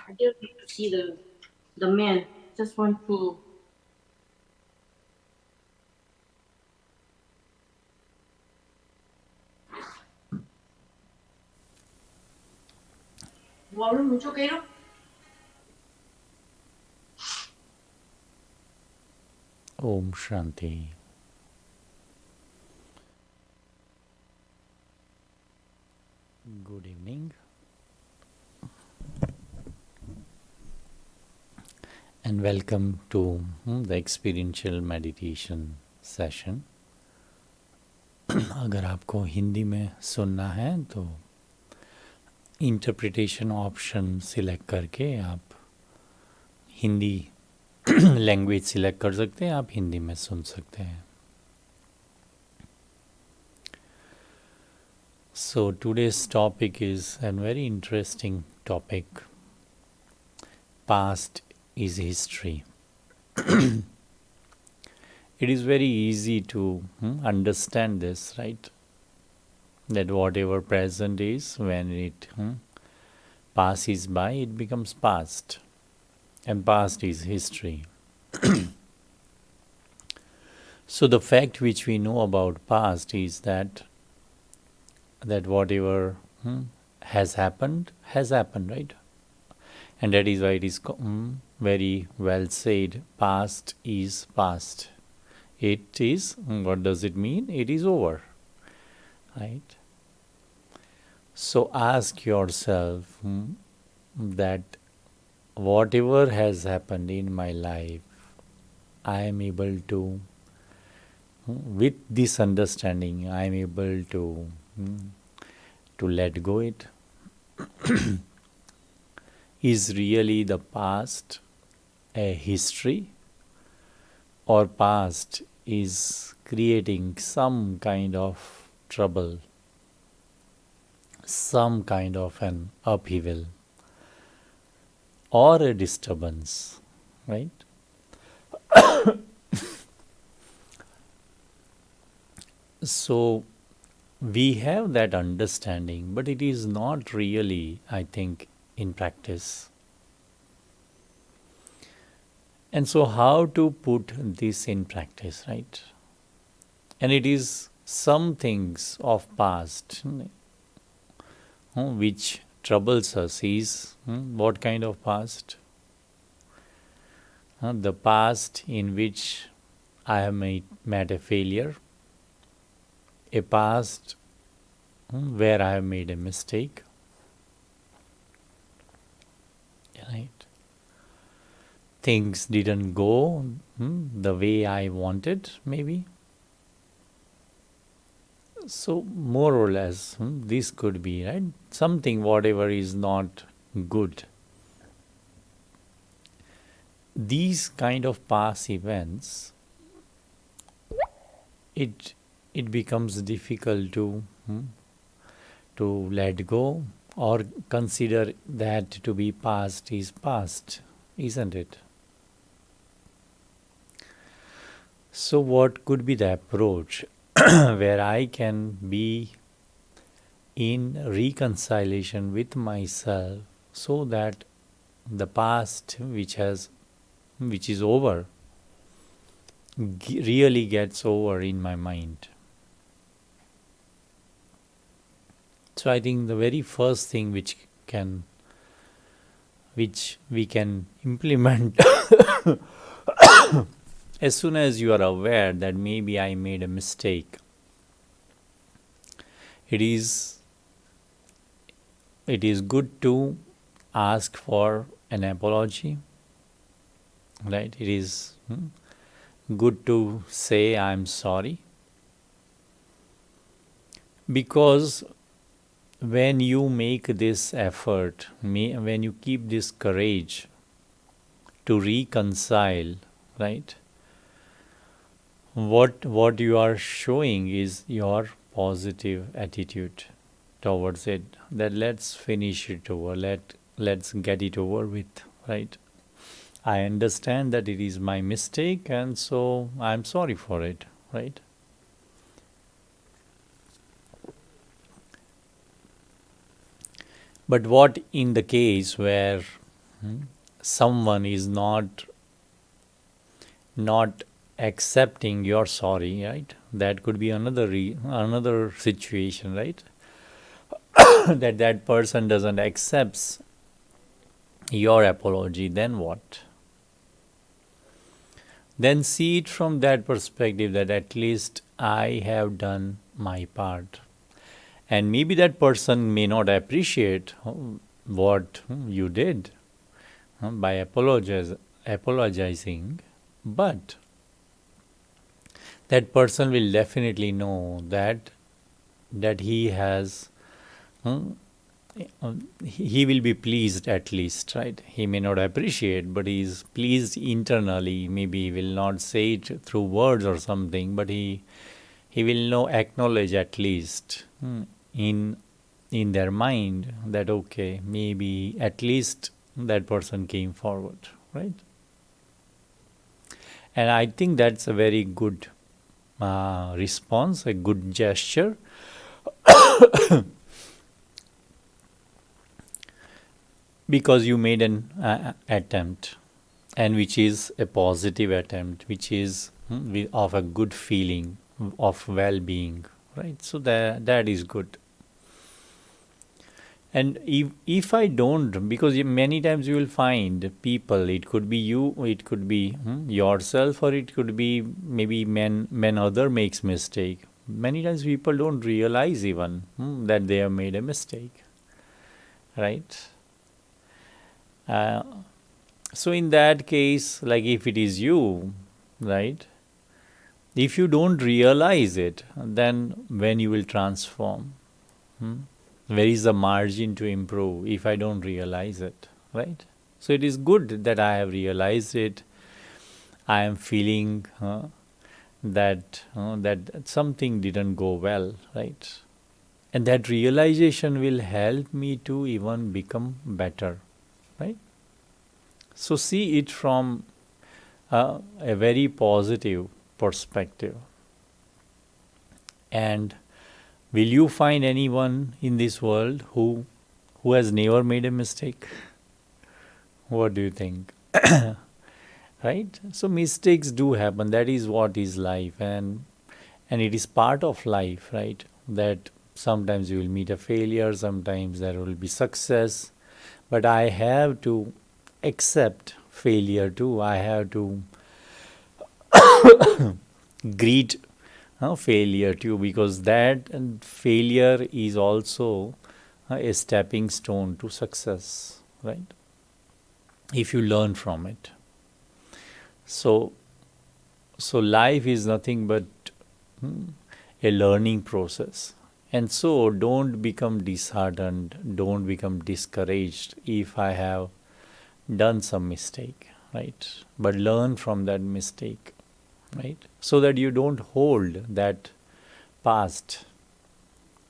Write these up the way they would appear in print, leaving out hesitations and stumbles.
I didn't get to see the man. Just want to. Volume mucho que no. Om Shanti. Good evening and welcome to the experiential meditation session. अगर आपको हिंदी में सुनना है तो interpretation option select करके आप Hindi language select कर सकते हैं, आप हिंदी में सुन सकते हैं. So today's topic is a very interesting topic. Past is history. It is very easy to understand this, right? That whatever present is, when it passes by, it becomes past. And past is history. So the fact which we know about past is that whatever has happened, right? And that is why it is very well said, past is past. It is, what does it mean? It is over, right? So ask yourself that whatever has happened in my life, I am able to, with this understanding, I am able to let go it. Is really the past a history, or past is creating some kind of trouble, some kind of an upheaval or a disturbance, right? So we have that understanding, but it is not really, I think, in practice. And so, how to put this in practice, right? And it is some things of past which troubles us is what kind of past? The past in which I have made a failure, a past where I have made a mistake, right? Things didn't go the way I wanted, maybe. So, more or less, this could be, right? Something, whatever is not good. These kind of past events, it becomes difficult to let go or consider that to be past is past, isn't it? So, what could be the approach where I can be in reconciliation with myself so that the past which is over really gets over in my mind? So I think the very first thing which we can implement as soon as you are aware that maybe I made a mistake, it is good to ask for an apology, right? It is good to say I'm sorry, because when you make this effort, when you keep this courage to reconcile, right, what you are showing is your positive attitude towards it, that let's finish it over, let's get it over with, right? I understand that it is my mistake, and so I'm sorry for it, right? But what in the case where someone is not accepting your sorry, right? That could be another situation, right? That person doesn't accepts your apology, then what? Then see it from that perspective, that at least I have done my part. And maybe that person may not appreciate what you did by apologizing, but that person will definitely know that he has he will be pleased, at least, right? He may not appreciate, but he is pleased internally. Maybe he will not say it through words or something, but he will know, acknowledge at least in their mind that okay, maybe at least that person came forward, right? And I think that's a very good response, a good gesture. Because you made an attempt, and which is a positive attempt, which is of a good feeling, of well-being, right? So that is good. And if I don't, because many times you will find people, it could be you, it could be yourself, or it could be maybe when other makes mistake. Many times people don't realize even that they have made a mistake, right? So in that case, like if it is you, right? If you don't realize it, then when you will transform? Where is the margin to improve if I don't realize it, right? So it is good that I have realized it. I am feeling that something didn't go well, right? And that realization will help me to even become better, right? So see it from a very positive perspective. And will you find anyone in this world who has never made a mistake? What do you think? Right? So mistakes do happen. That is what is life, and it is part of life, right? That sometimes you will meet a failure, sometimes there will be success, but I have to accept failure too. I have to greet failure too, because that failure is also a stepping stone to success, right? If you learn from it. So life is nothing but a learning process. And so don't become disheartened, don't become discouraged if I have done some mistake, right? But learn from that mistake, right? So that you don't hold that past,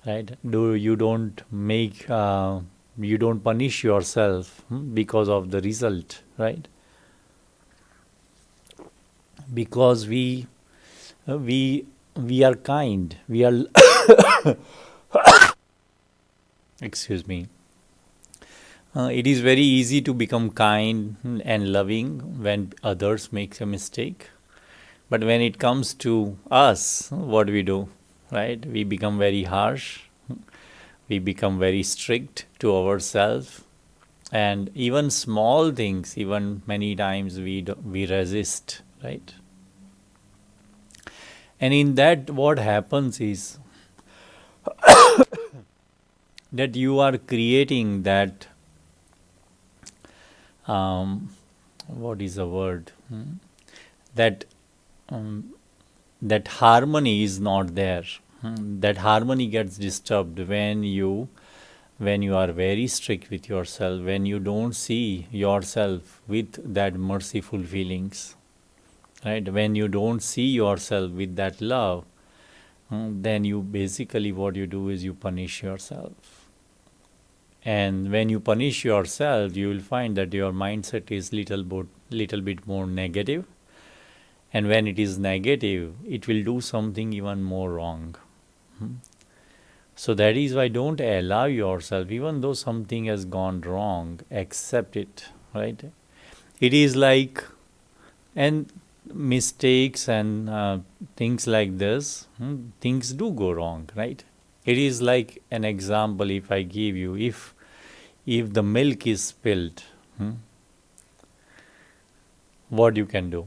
right? You don't punish yourself because of the result, right? Because we are kind, we are excuse me. It is very easy to become kind and loving when others make a mistake. But when it comes to us, what we do, right? We become very harsh. We become very strict to ourselves. And even small things, even many times we resist, right? And in that, what happens is that you are creating that what is the word? That harmony is not there. That harmony gets disturbed when you are very strict with yourself, when you don't see yourself with that merciful feelings, right? When you don't see yourself with that love, then you basically, what you do is you punish yourself. And when you punish yourself, you will find that your mindset is little bit more negative. And when it is negative, it will do something even more wrong. So that is why don't allow yourself, even though something has gone wrong, accept it, right? It is like, and mistakes and things like this, things do go wrong, right? It is like an example. If I give you, if the milk is spilled, what you can do?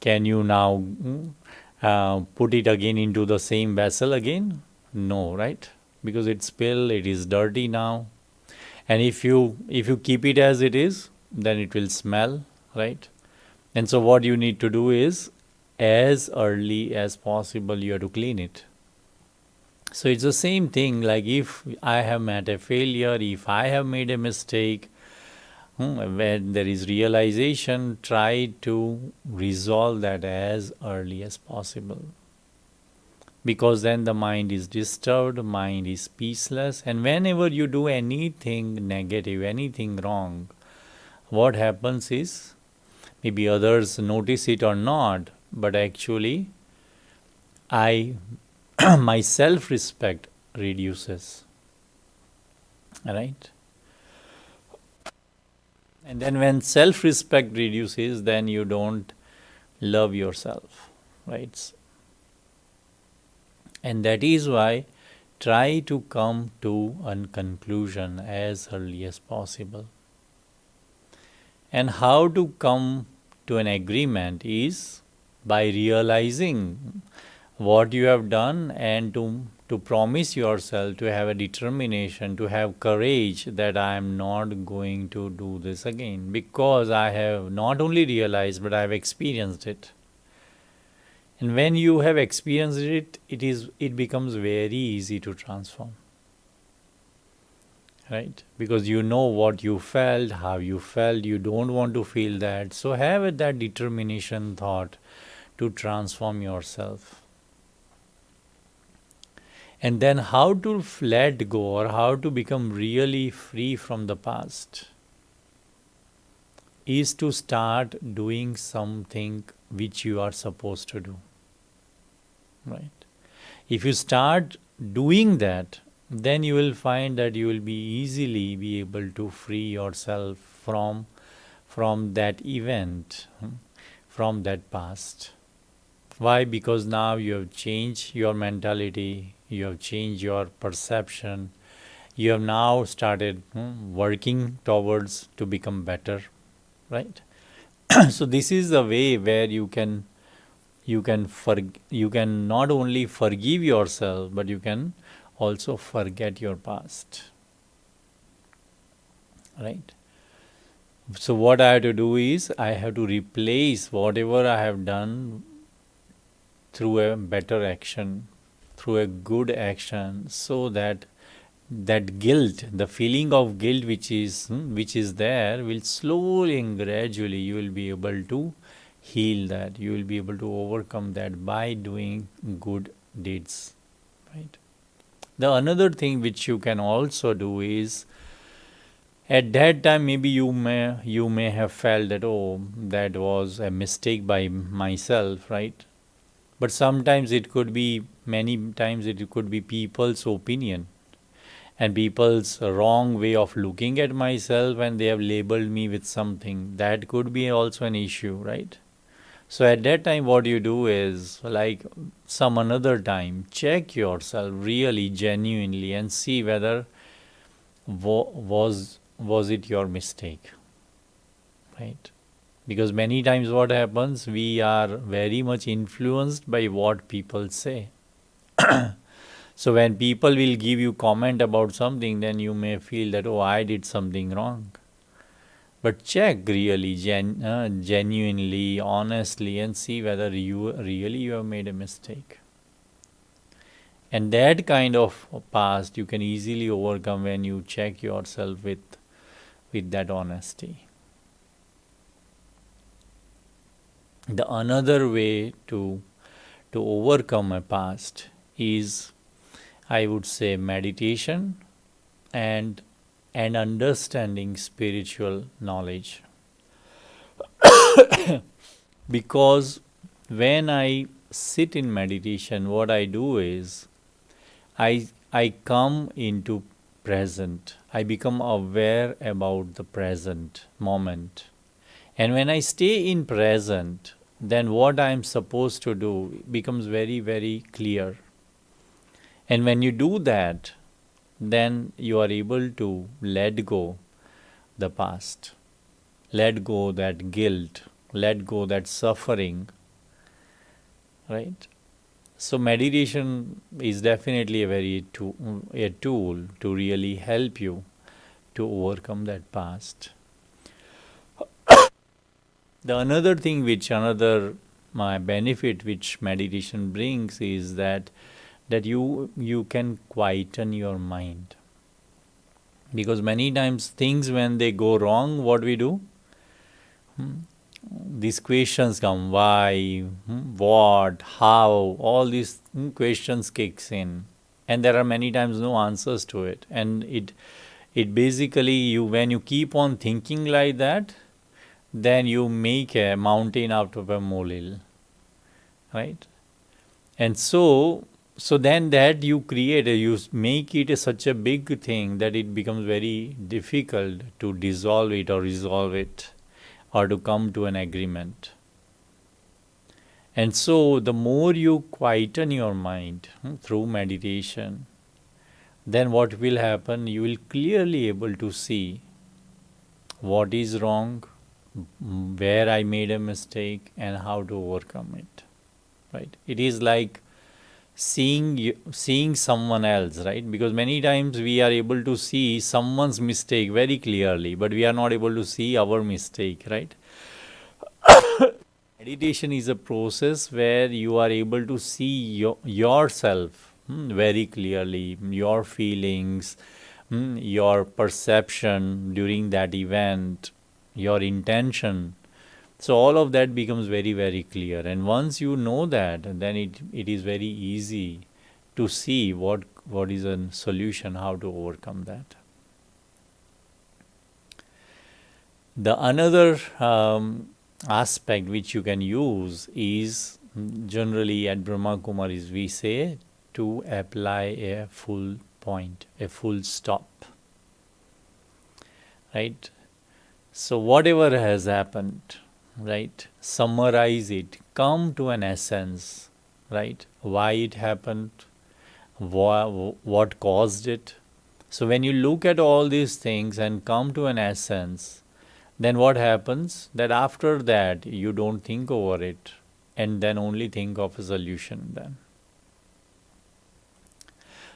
Can you now put it again into the same vessel again? No, right? Because it's spilled, it is dirty now. And if you keep it as it is, then it will smell, right? And so what you need to do is, as early as possible, you have to clean it. So it's the same thing. Like if I have met a failure, if I have made a mistake, when there is realization, try to resolve that as early as possible. Because then the mind is disturbed, mind is peaceless, and whenever you do anything negative, anything wrong, what happens is, maybe others notice it or not, but actually I my self-respect reduces, right? And then when self-respect reduces, then you don't love yourself, right? And that is why try to come to a conclusion as early as possible. And how to come to an agreement is by realizing what you have done, and to promise yourself, to have a determination, to have courage that I am not going to do this again, because I have not only realized but I have experienced it. And when you have experienced it, it becomes very easy to transform. Right? Because you know what you felt, how you felt, you don't want to feel that. So have that determination thought to transform yourself. And then how to let go, or how to become really free from the past, is to start doing something which you are supposed to do. Right? If you start doing that, then you will find that you will be easily be able to free yourself from that event, from that past. Why? Because now you have changed your mentality, you have changed your perception, you have now started working towards to become better, right? So this is the way where you can not only forgive yourself, but you can also forget your past, right? So what I have to do is, I have to replace whatever I have done through a better action, through a good action, so that guilt, the feeling of guilt which is there, will slowly and gradually you will be able to heal that. You will be able to overcome that by doing good deeds, right? The another thing which you can also do is, at that time maybe you may have felt that, oh, that was a mistake by myself, right? But sometimes it could be, many times it could be people's opinion and people's wrong way of looking at myself, and they have labeled me with something. That could be also an issue, right? So at that time, what you do is, like some another time, check yourself really genuinely and see whether was it your mistake, right? Because many times what happens, we are very much influenced by what people say. So when people will give you comment about something, then you may feel that, oh, I did something wrong. But check really genuinely, honestly, and see whether you have made a mistake. And that kind of past you can easily overcome when you check yourself with that honesty. The another way to overcome a past is, I would say, meditation and understanding spiritual knowledge. Because when I sit in meditation, what I do is, I come into present. I become aware about the present moment. And when I stay in present, then what I am supposed to do becomes very, very clear. And when you do that, then you are able to let go the past, let go that guilt, let go that suffering, right? So meditation is definitely a tool to really help you to overcome that past. The another thing which another my benefit which meditation brings is that you can quieten your mind, because many times things when they go wrong, what we do, these questions come, why, what, how, all these questions kicks in, and there are many times no answers to it, and it basically, you when you keep on thinking like that, then you make a mountain out of a molehill, right? And so then that you create you make it such a big thing that it becomes very difficult to dissolve it or resolve it or to come to an agreement. And so the more you quieten your mind through meditation, then what will happen, you will clearly able to see what is wrong, where I made a mistake, and how to overcome it, right? It is like seeing someone else, right? Because many times we are able to see someone's mistake very clearly, but we are not able to see our mistake, right? Meditation is a process where you are able to see yourself very clearly, your feelings, your perception during that event, your intention. So all of that becomes very, very clear. And once you know that, then it is very easy to see what is a solution, how to overcome that. The another aspect which you can use is, generally at Brahma Kumaris we say, to apply a full point, a full stop, right? So whatever has happened, right, summarize it, come to an essence, right? Why it happened, what caused it. So when you look at all these things and come to an essence, then what happens, that after that you don't think over it and then only think of a solution then.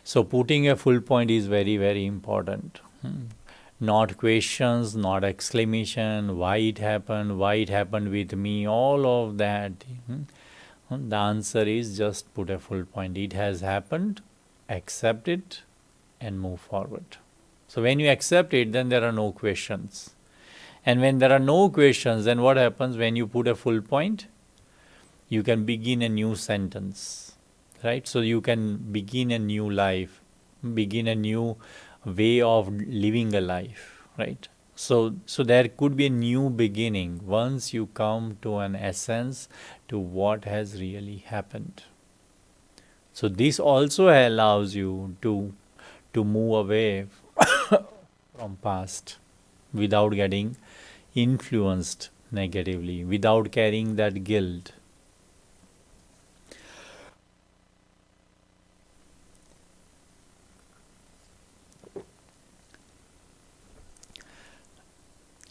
So putting a full point is very, very important. Not questions, not exclamation, why it happened with me, all of that. The answer is just put a full point. It has happened, accept it and move forward. So when you accept it, then there are no questions. And when there are no questions, then what happens, when you put a full point, you can begin a new sentence, right? So you can begin a new life, begin a new way of living a life, right? So there could be a new beginning once you come to an essence to what has really happened. So this also allows you to move away from past without getting influenced negatively, without carrying that guilt.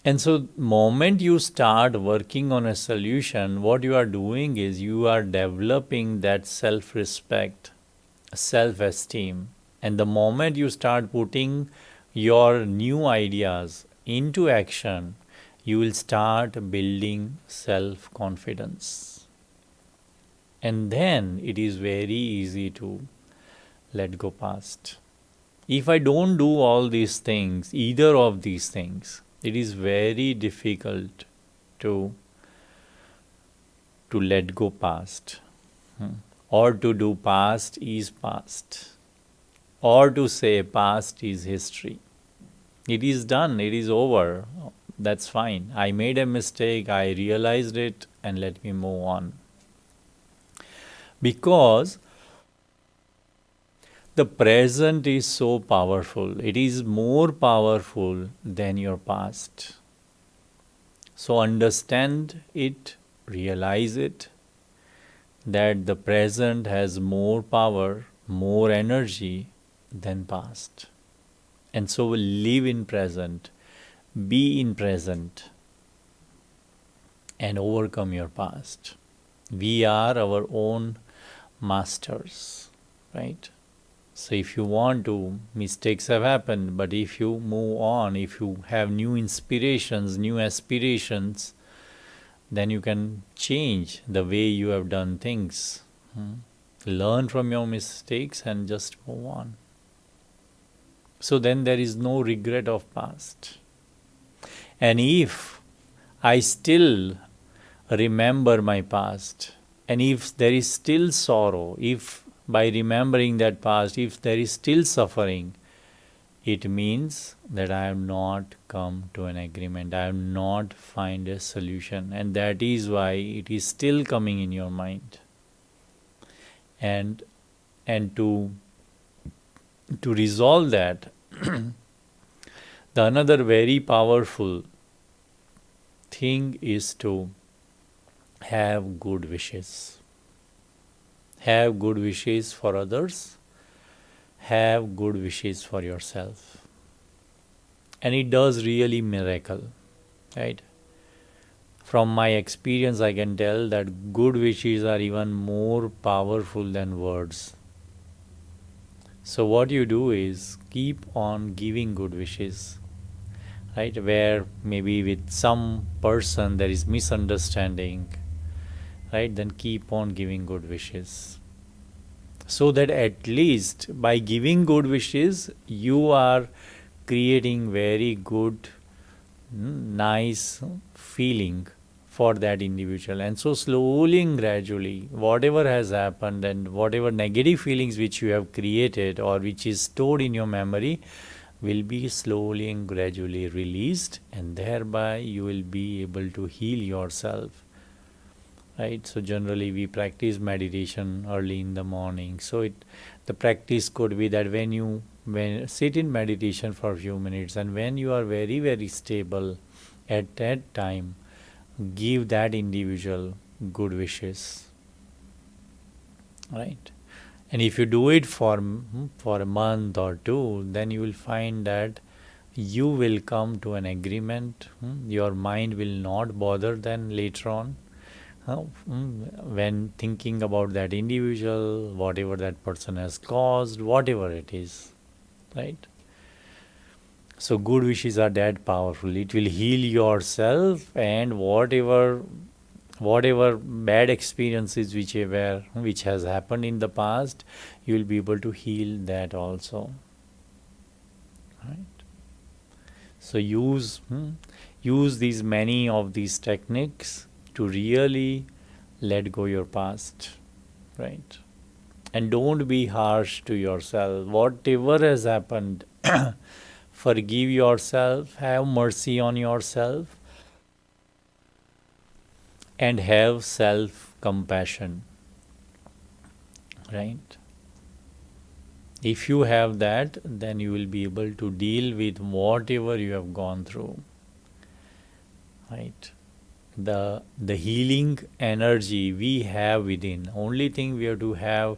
And so moment you start working on a solution, what you are doing is you are developing that self-respect, self-esteem. And the moment you start putting your new ideas into action, you will start building self-confidence. And then it is very easy to let go past. If I don't do all these things, either of these things, it is very difficult to let go past. Or to do past is past. Or to say past is history. It is done, it is over. That's fine. I made a mistake, I realized it, and let me move on. Because The present is so powerful. It is more powerful than your past. So understand it, realize it, that the present has more power, more energy than past. And so live in present, be in present, and overcome your past. We are our own masters, right? So if you want to, mistakes have happened, but if you move on, if you have new inspirations, new aspirations, then you can change the way you have done things. Learn from your mistakes and just move on. So then there is no regret of past. And if I still remember my past, and if there is still sorrow, if by remembering that past, if there is still suffering, it means that I have not come to an agreement. I have not find a solution. And that is why it is still coming in your mind. And to resolve that, the another very powerful thing is to have good wishes. Have good wishes for others. Have good wishes for yourself. And it does really miracle, right? From my experience, I can tell that good wishes are even more powerful than words. So what you do is keep on giving good wishes, right? Where maybe with some person there is misunderstanding, right? Then keep on giving good wishes. So that at least by giving good wishes, you are creating very good, nice feeling for that individual. And so slowly and gradually, whatever has happened and whatever negative feelings which you have created or which is stored in your memory will be slowly and gradually released, and thereby you will be able to heal yourself. Right? So generally we practice meditation early in the morning. So the practice could be that when sit in meditation for a few minutes, and when you are very, very stable at that time, give that individual good wishes. Right? And if you do it for a month or two, then you will find that you will come to an agreement. Your mind will not bother then later on. When thinking about that individual, whatever that person has caused, whatever it is, right? So good wishes are that powerful. It will heal yourself, and whatever bad experiences which has happened in the past, you will be able to heal that also, right? So use these many of these techniques to really let go your past, right? And don't be harsh to yourself. Whatever has happened, forgive yourself, have mercy on yourself, and have self-compassion, right? If you have that, then you will be able to deal with whatever you have gone through, right? The healing energy we have within. Only thing we have to have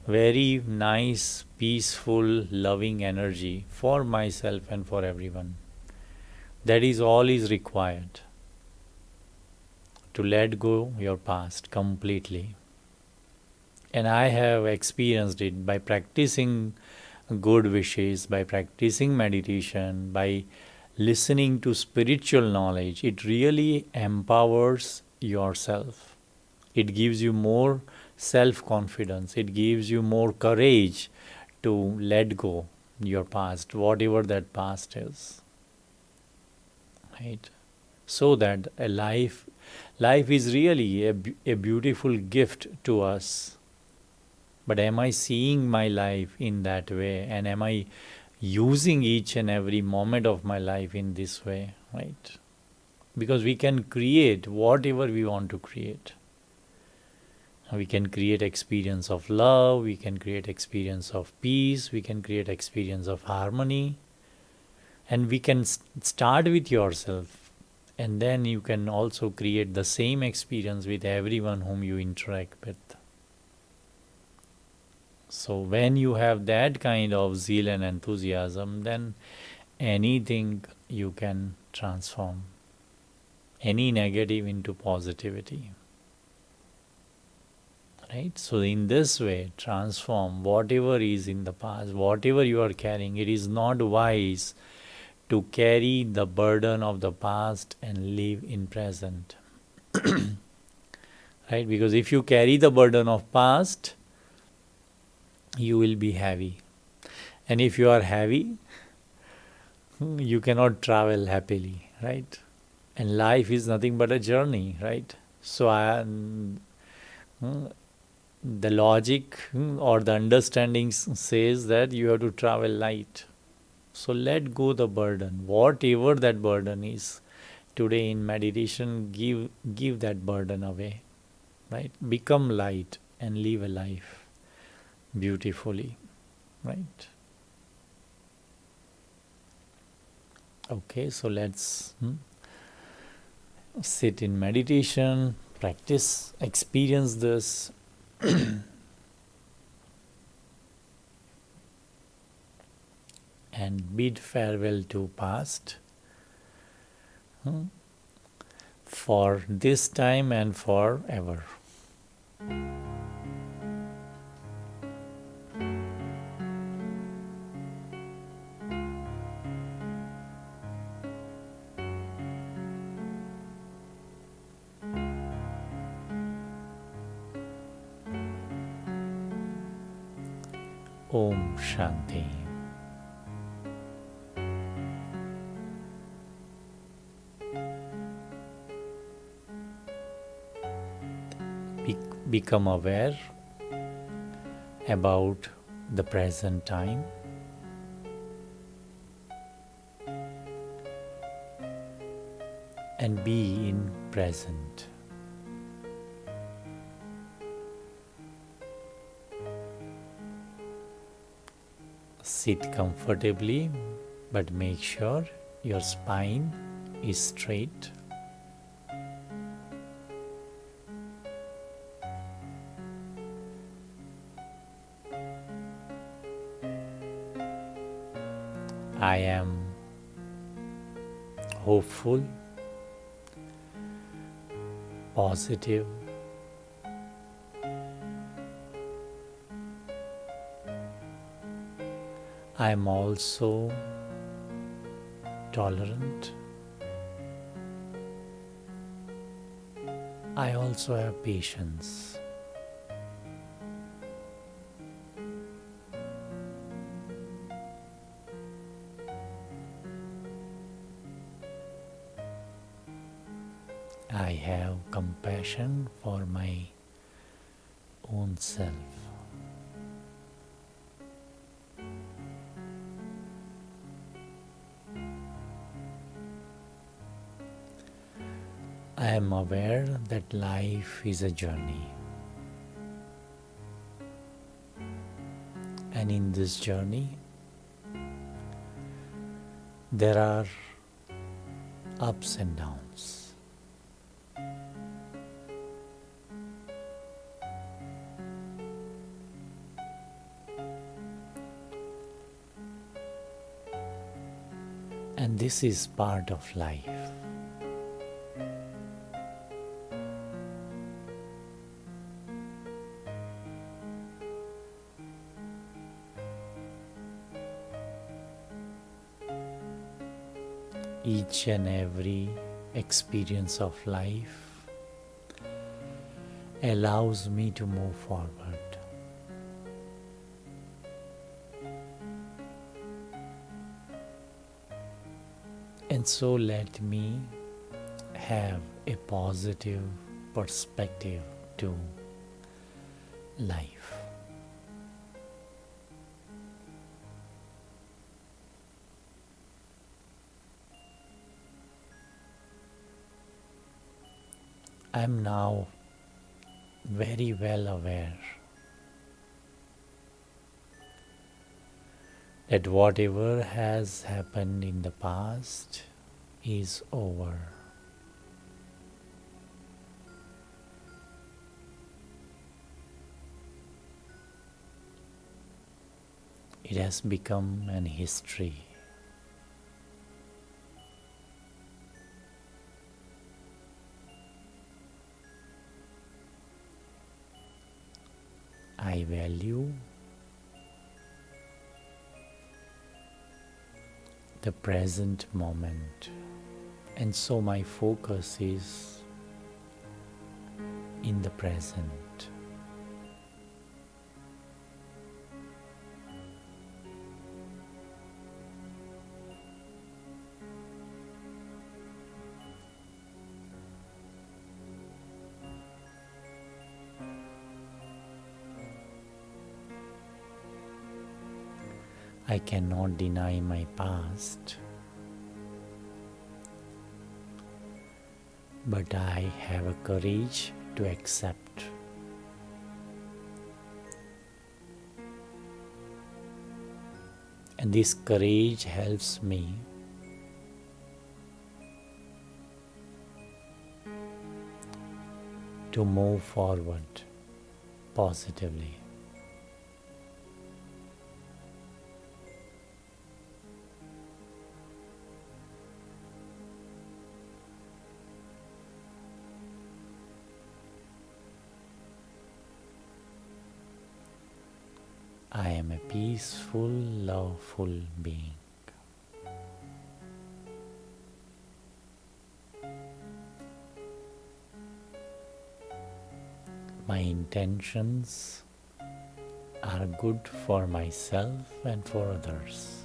very nice, peaceful, loving energy for myself and for everyone. That is all is required to let go your past completely. And I have experienced it by practicing good wishes, by practicing meditation, by listening to spiritual knowledge. It really empowers yourself. It gives you more self-confidence. It gives you more courage to let go your past, whatever that past is. Right? So that life is really a beautiful gift to us. But am I seeing my life in that way? And am I using each and every moment of my life in this way, right? Because we can create whatever we want to create, We can create experience of love, we can create experience of peace, we can create experience of harmony, and we can start with yourself, and then you can also create the same experience with everyone whom you interact with. So when you have that kind of zeal and enthusiasm, then anything you can transform, any negative into positivity. Right? So in this way, transform whatever is in the past, whatever you are carrying. It is not wise to carry the burden of the past and live in present. Right? Because if you carry the burden of past, you will be heavy. And if you are heavy, you cannot travel happily, right? And life is nothing but a journey, right? So the logic or the understanding says that you have to travel light. So let go the burden, whatever that burden is. Today in meditation, give that burden away, right? Become light and live a life beautifully, right? Okay, so let's sit in meditation, practice, experience this. And bid farewell to past for this time and forever. Om Shanti. Become aware about the present time and be in present. Sit comfortably, but make sure your spine is straight. I am hopeful, positive, I am also tolerant. I also have patience. I have compassion for my own self. I am aware that life is a journey. And in this journey, there are ups and downs. And this is part of life. Each and every experience of life allows me to move forward. And so let me have a positive perspective to life. I am now very well aware that whatever has happened in the past is over. It has become an history. I value the present moment, and so my focus is in the present. I cannot deny my past, but I have a courage to accept. And this courage helps me to move forward positively. I am a peaceful, loveful being. My intentions are good for myself and for others.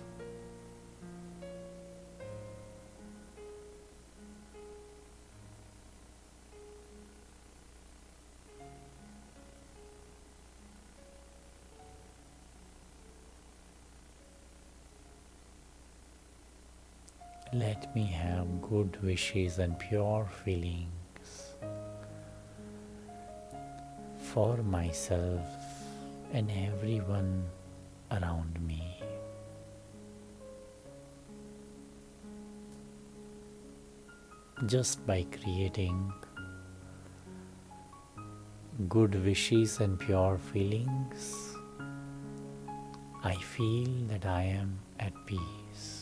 Let me have good wishes and pure feelings for myself and everyone around me. Just by creating good wishes and pure feelings, I feel that I am at peace.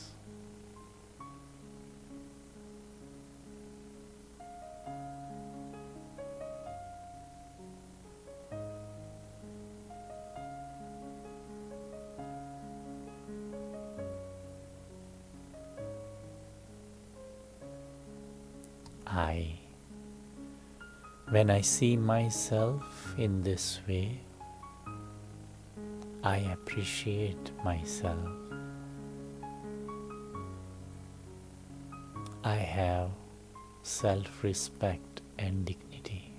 When I see myself in this way, I appreciate myself. I have self-respect and dignity.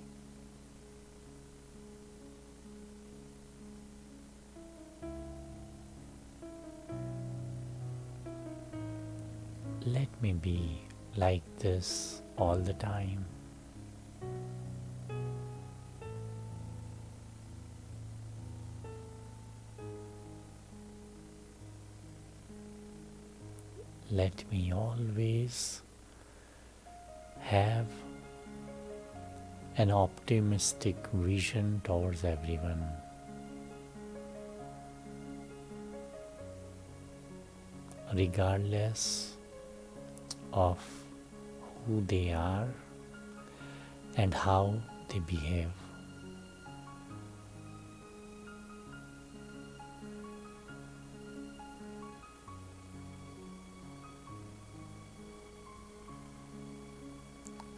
Let me be like this all the time. Let me always have an optimistic vision towards everyone. Regardless of who they are and how they behave.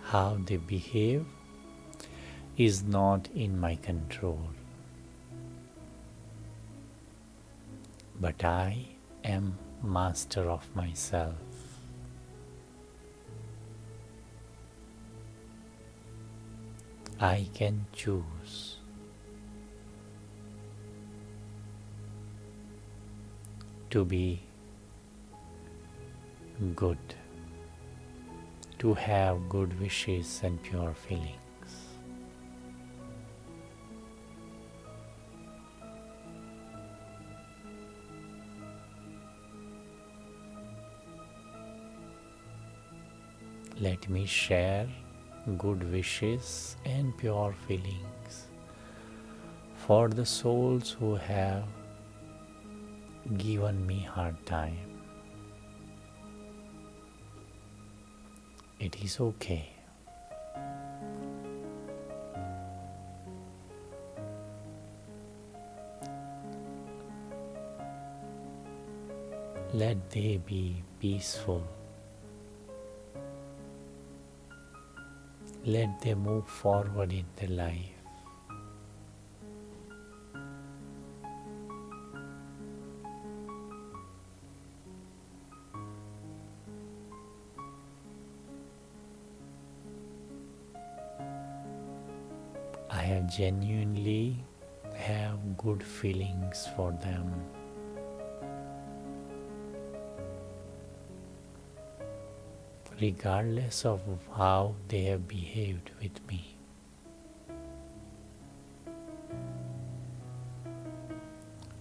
How they behave is not in my control, but I am master of myself. I can choose to be good, to have good wishes and pure feelings. Let me share good wishes and pure feelings for the souls who have given me hard time. It is okay. Let they be peaceful. Let them move forward in their life. I have genuinely have good feelings for them. Regardless of how they have behaved with me.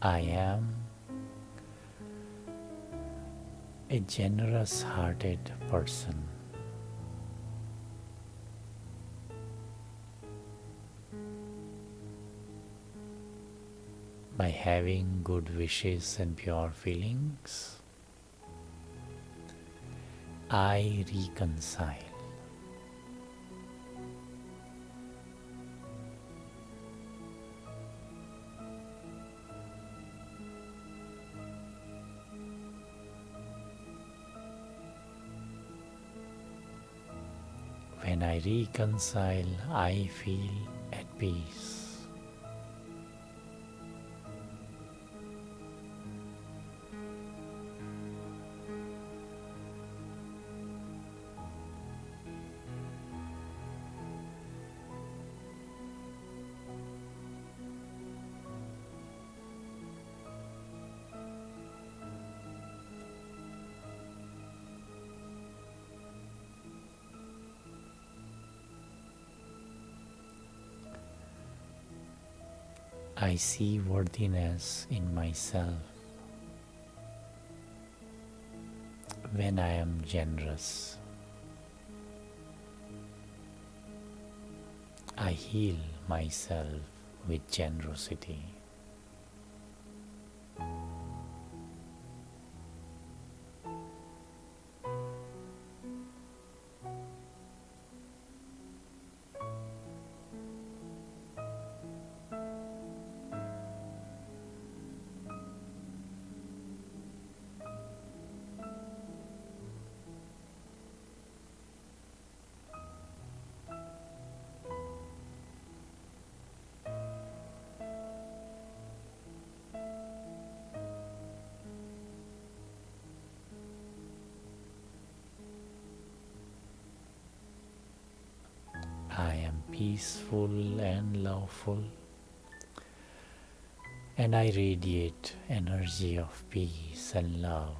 I am a generous hearted person. By having good wishes and pure feelings, I reconcile. When I reconcile, I feel at peace. I see worthiness in myself when I am generous. I heal myself with generosity. I am peaceful and loveful, and I radiate energy of peace and love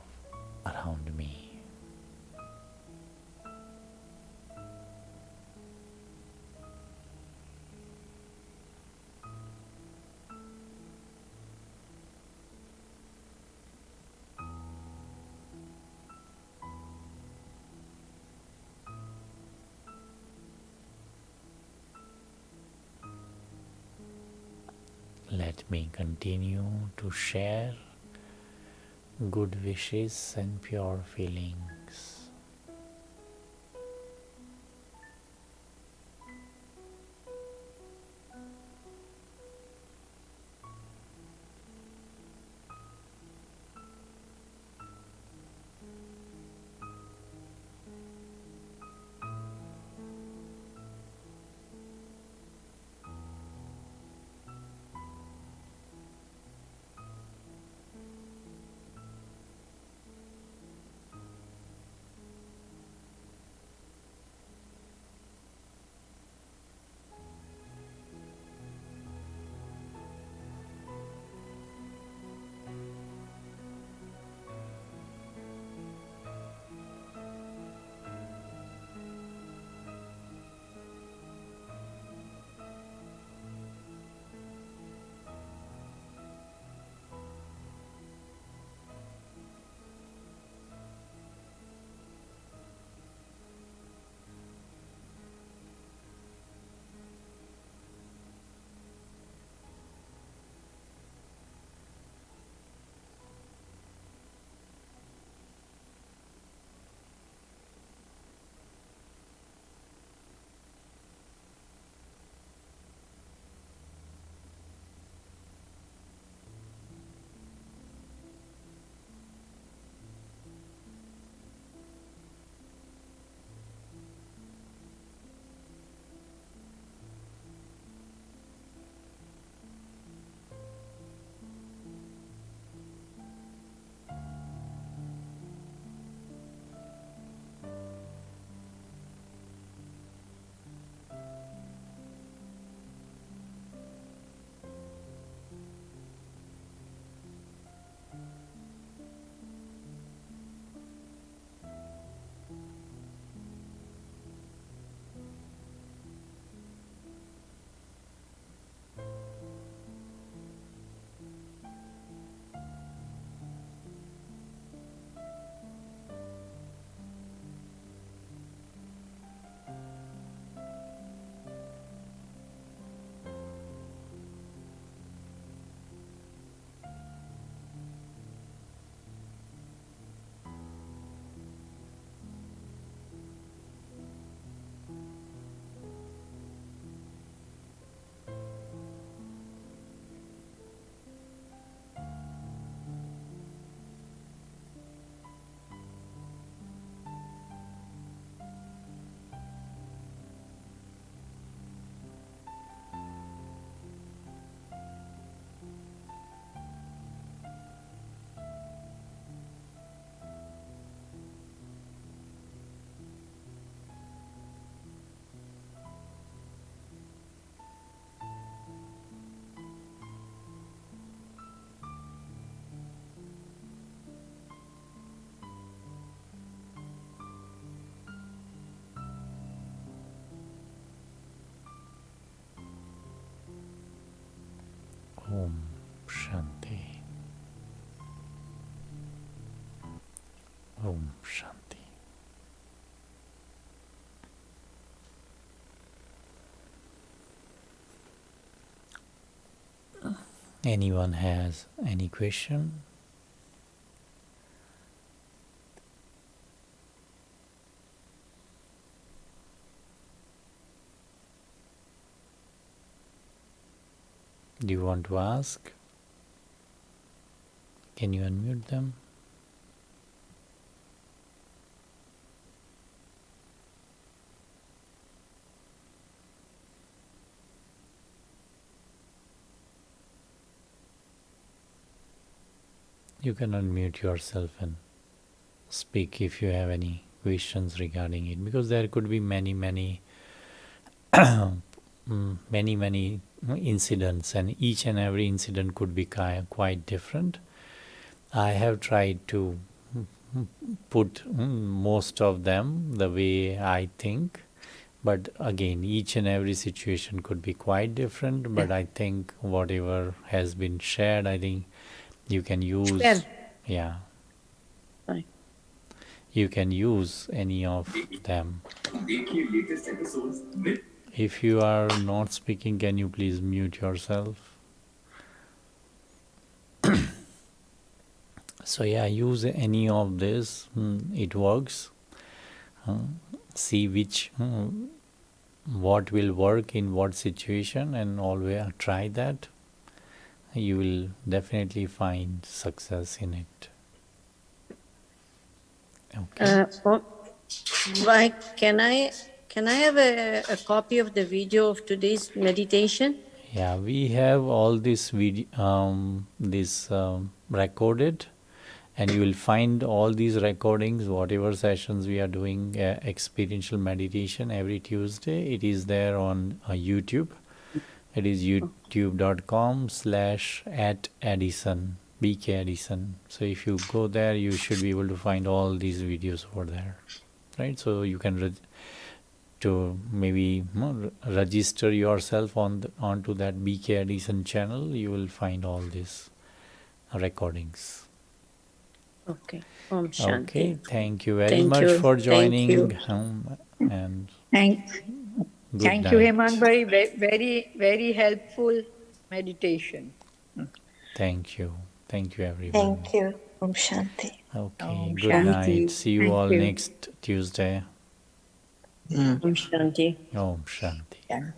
around me. Let me continue to share good wishes and pure feelings. Om Shanti. Om Shanti. Anyone has any question? Do you want to ask? Can you unmute them? You can unmute yourself and speak if you have any questions regarding it, because there could be many incidents, and each and every incident could be quite different. I have tried to put most of them the way I think, but again, each and every situation could be quite different. But I think whatever has been shared, I think you can use. Yeah. Fine. You can use any of them. If you are not speaking, can you please mute yourself? So yeah, use any of this. It works. See which what will work in what situation, and always try that. You will definitely find success in it. Okay. Why can I have a copy of the video of today's meditation? Yeah, we have all this video, recorded, and you will find all these recordings, whatever sessions we are doing, experiential meditation every Tuesday. It is there on YouTube. It is youtube.com/@Addison, BK Addison. So if you go there, you should be able to find all these videos over there, right? So you can to maybe register yourself onto that BK Addison channel. You will find all these recordings. Okay. Om Shanti. Okay, thank you very Thank much you. for Thank joining. you. And Thank good you, night. Hemang bhai. Very, very helpful meditation. Thank you. Thank you, everyone. Thank you. Om Shanti. Okay, Om good Shanti. night. See you Thank all you. next Tuesday. Om Shanti. Om Shanti. Yeah.